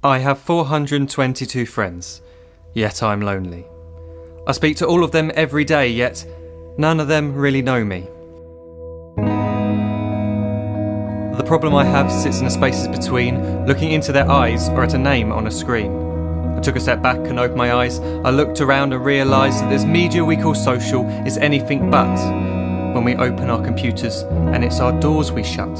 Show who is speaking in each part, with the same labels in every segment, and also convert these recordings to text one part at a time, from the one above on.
Speaker 1: I have 422 friends, yet I'm lonely. I speak to all of them every day, yet none of them really know me. The problem I have sits in the spaces between looking into their eyes or at a name on a screen. I took a step back and opened my eyes. I looked around and realised that this media we call social is anything but when we open our computers and it's our doors we shut.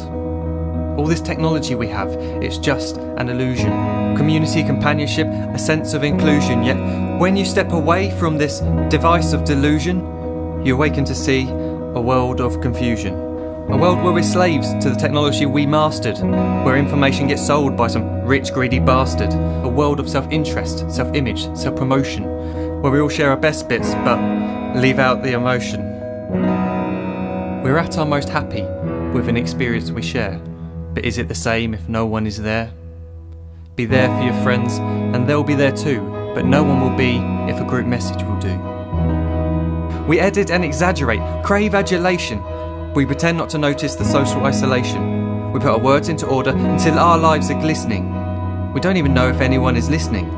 Speaker 1: All this technology we have, it's just an illusion. Community, companionship, a sense of inclusion. Yet when you step away from this device of delusion, you awaken to see a world of confusion. A world where we're slaves to the technology we mastered, where information gets sold by some rich, greedy bastard. A world of self-interest, self-image, self-promotion, where we all share our best bits but leave out the emotion. We're at our most happy with an experience we share. But is it the same if no one is there? Be there for your friends, and they'll be there too, but no one will be if a group message will do. We edit and exaggerate, crave adulation. We pretend not to notice the social isolation. We put our words into order until our lives are glistening. We don't even know if anyone is listening.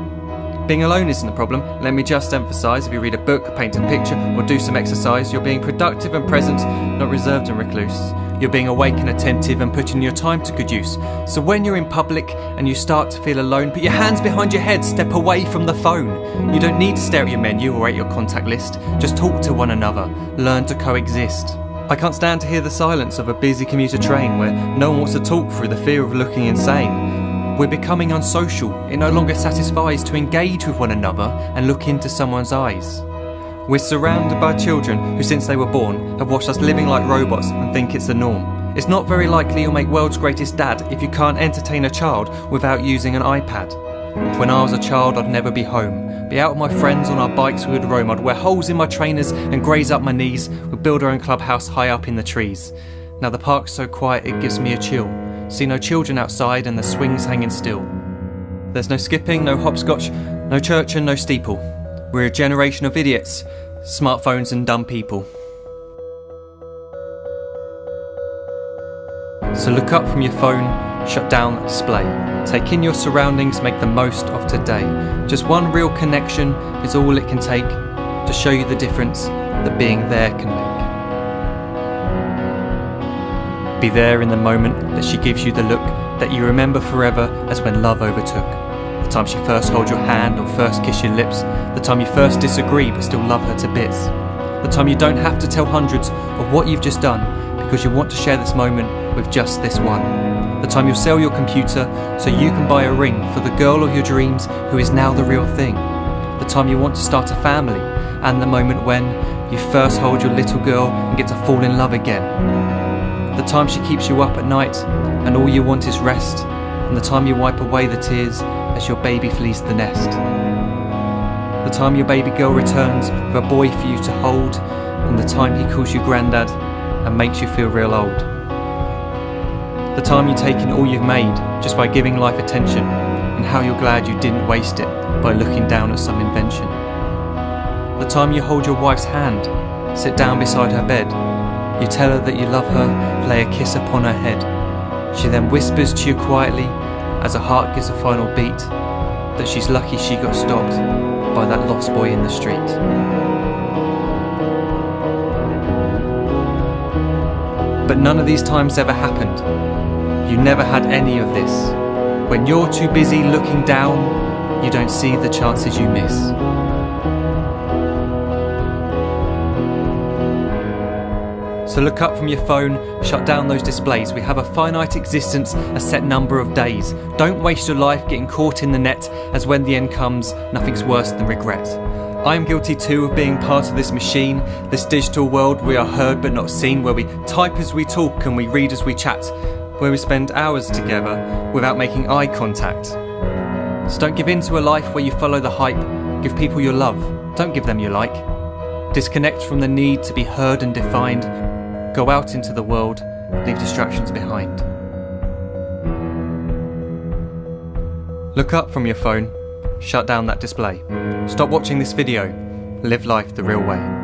Speaker 1: Being alone isn't a problem. Let me just emphasise, if you read a book, paint a picture, or do some exercise, you're being productive and present, not reserved and recluse. You're being awake and attentive and putting your time to good use. So when you're in public and you start to feel alone, put your hands behind your head, step away from the phone. You don't need to stare at your menu or at your contact list. Just talk to one another. Learn to coexist. I can't stand to hear the silence of a busy commuter train where no one wants to talk through the fear of looking insane. We're becoming unsocial. It no longer satisfies to engage with one another and look into someone's eyes. We're surrounded by children who, since they were born, have watched us living like robots and think it's the norm. It's not very likely you'll make world's greatest dad if you can't entertain a child without using an iPad. When I was a child, I'd never be home. Be out with my friends on our bikes, we would roam. I'd wear holes in my trainers and graze up my knees. We'd build our own clubhouse high up in the trees. Now the park's so quiet it gives me a chill. See no children outside and the swings hanging still. There's no skipping, no hopscotch, no church and no steeple. We're a generation of idiots, smartphones and dumb people. So look up from your phone, shut down the display. Take in your surroundings, make the most of today. Just one real connection is all it can take to show you the difference that being there can make. Be there in the moment that she gives you the look that you remember forever as when love overtook. The time she first holds your hand or first kiss your lips. The time you first disagree but still love her to bits. The time you don't have to tell hundreds of what you've just done because you want to share this moment with just this one. The time you'll sell your computer so you can buy a ring for the girl of your dreams who is now the real thing. The time you want to start a family, and the moment when you first hold your little girl and get to fall in love again. The time she keeps you up at night and all you want is rest, and the time you wipe away the tears as your baby flees the nest. The time your baby girl returns with a boy for you to hold, and the time he calls you granddad and makes you feel real old. The time you take in all you've made just by giving life attention, and how you're glad you didn't waste it by looking down at some invention. The time you hold your wife's hand, sit down beside her bed, you tell her that you love her, lay a kiss upon her head. She then whispers to you quietly as her heart gives a final beat that she's lucky she got stopped by that lost boy in the street. But none of these times ever happened. You never had any of this. When you're too busy looking down, you don't see the chances you miss. So look up from your phone, shut down those displays. We have a finite existence, a set number of days. Don't waste your life getting caught in the net, as when the end comes, nothing's worse than regret. I am guilty too of being part of this machine, this digital world we are heard but not seen, where we type as we talk and we read as we chat, where we spend hours together without making eye contact. So don't give in to a life where you follow the hype. Give people your love, don't give them your like. Disconnect from the need to be heard and defined. Go out into the world, leave distractions behind. Look up from your phone, shut down that display. Stop watching this video, live life the real way.